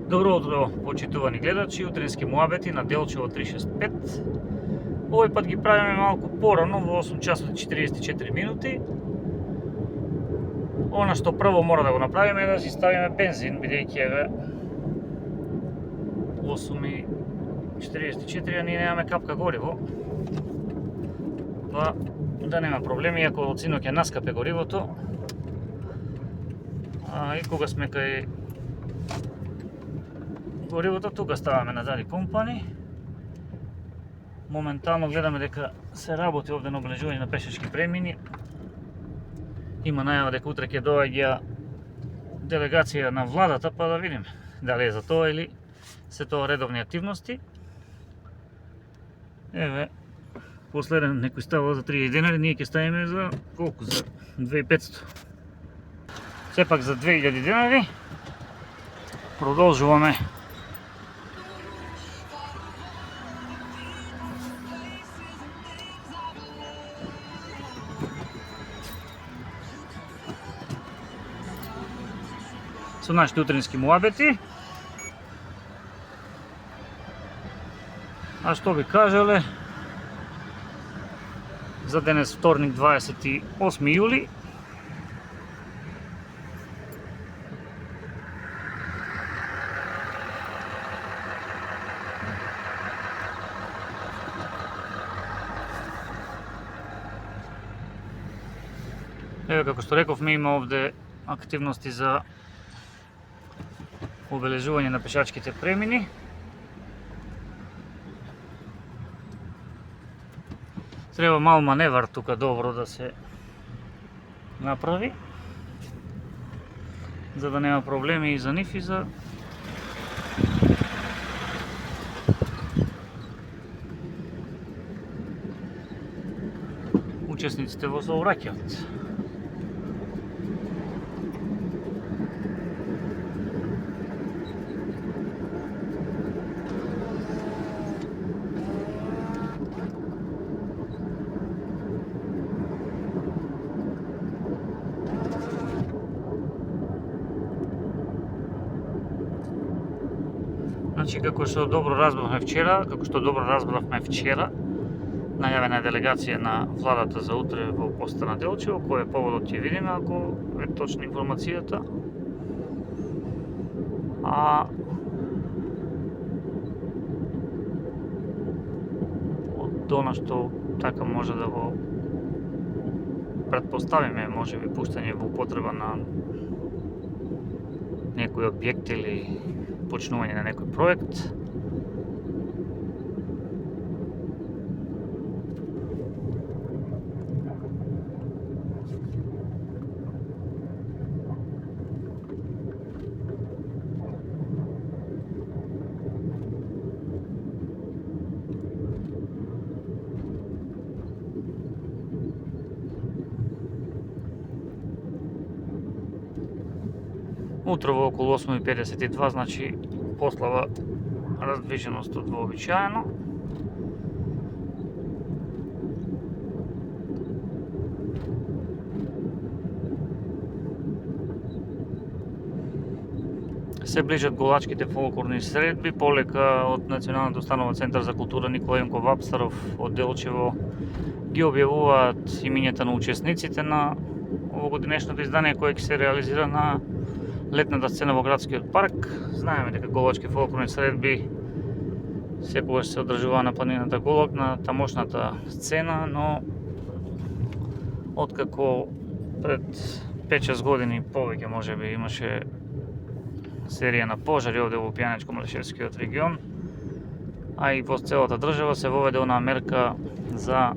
Добро утро, почитувани гледачи, утрински муабети на Делчево 365. Овој пат ги правиме малку порано, во 8 часот и 44 минути. Она што прво мора да го направиме е да си ставиме бензин, бидејќи еве 8:44, а ние немаме капка гориво. Да нема проблеми, иако од синоќ наскапе горивото. И кога сме кај горивото, тука ставаме на Dali Company. Моментално гледаме дека се работи овде на облежување на пешачки премини. Има најава дека утре ќе доаѓа делегација на владата, па да видиме дали е за тоа или се тоа редовни активности. Еве, последен некој става за 30 денари, ние ќе ставиме за колку? За 2500. Сепак за 2000 денари. Продолжуваме. Со нашите утрински муабети. А што би кажале, за денес вторник 28 јули. Еве, како што рековме, има овде активности за обележување на пешачките премини. Треба мал маневар тука добро да се направи, за да нема проблеми и за нив и за учесниците во сообраќајот. Значи, како што добро разбравме вчера, најавена е делегација на владата за утре во поста на Делчево, кој е поводот ќе видиме ако е точна информацијата. Од она што така може да го претпоставиме, може би пуштање во употреба на некој објект или почнување на некој проект. Утрово околу 8:52, значи послава раздвиженост од вообичаено. Се ближат голачките фолклорни средби, полека од Националниот установа центар за култура Никола Јонков Вапстаров од Делчево ги објавуваат имињата на учесниците на овогодинешното издание кое ќе се реализира на летната сцена во градскиот парк. Знаеме дека голачки фолклорни средби секогаш се одржува на планината Голок, на тамошната сцена, но откако пред 5-6 години повеќе можеби имаше серија на пожари овде во Пијаничко-Малешевскиот регион, а и во целата држава се воведе онаа мерка за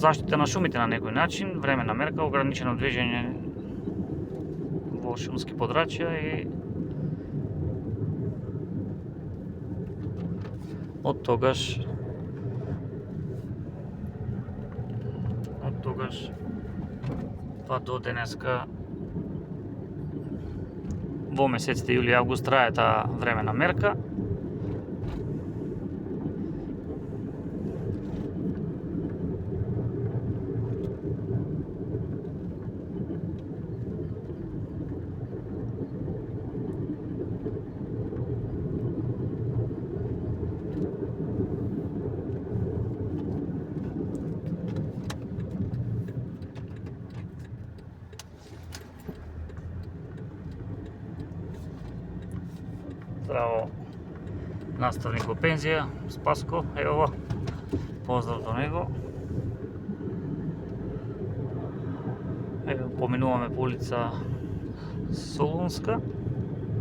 заштита на шумите на некој начин, временна мерка, ограничено движење во шумски подрачја и од тогаш па до денеска во месеците јули и август трае таа временна мерка. Здраво, наставник во пензија, Спаско, ево, поздрав до него. Ево, поминуваме по улица Солунска,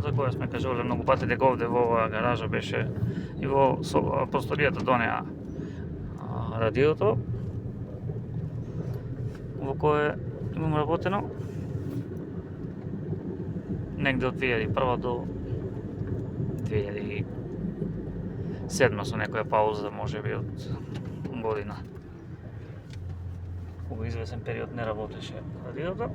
за која сме кажувале многу пати дека овде во оваа гаража беше и во просторијата до неа радиото, во кое имам работено негде од 2001 до 2007 со некоја пауза, можеби од година. Кога извесен период не работеше радиото.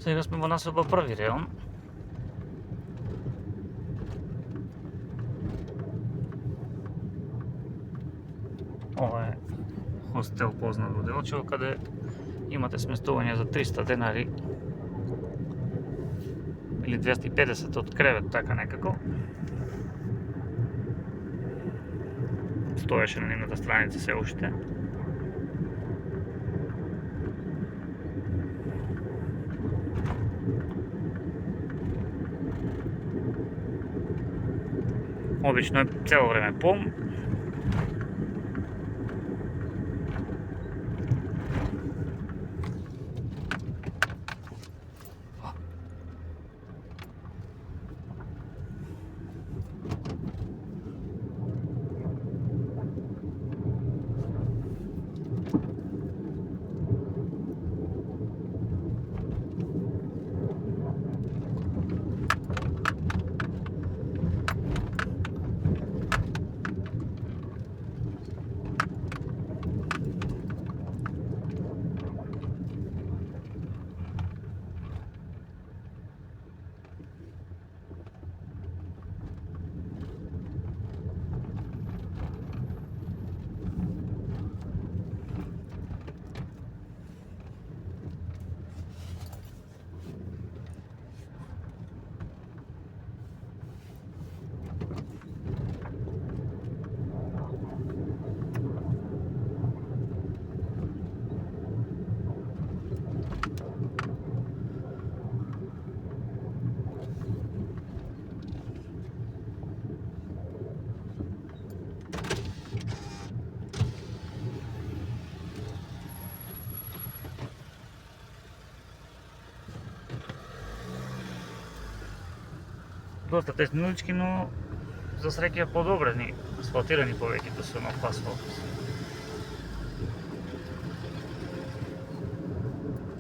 Сега сме во населба први реон. Ова е хостел познат во Делчево, каде имате сместување за 300 денари или 250 од кревет, така некако. Стоеше на нивната страница се уште. Обично е цело време пом. Доста тесни улички, но за среќа подобрени, асфалтирани повеќето со нов асфалт.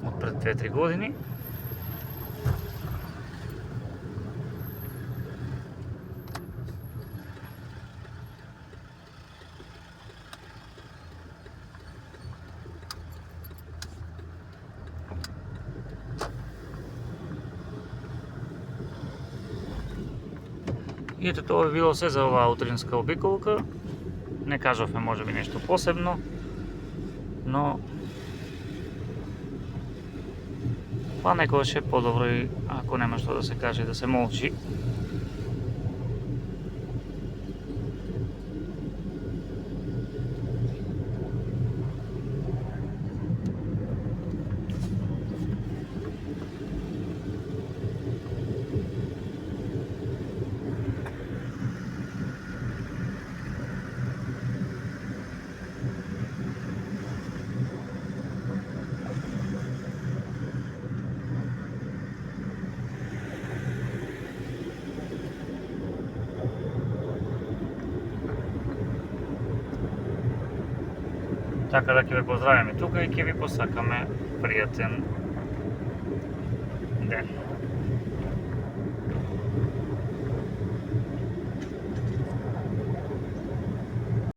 Од пред 2-3 години. И ето тоа би било се за оваа утринска обиколка. Не кажавме можеби нешто посебно, но па некогаш е подобро и ако нема што да се каже да се молчи. Така да ќе ве поздравиме тука и ќе ви посакаме пријатен ден.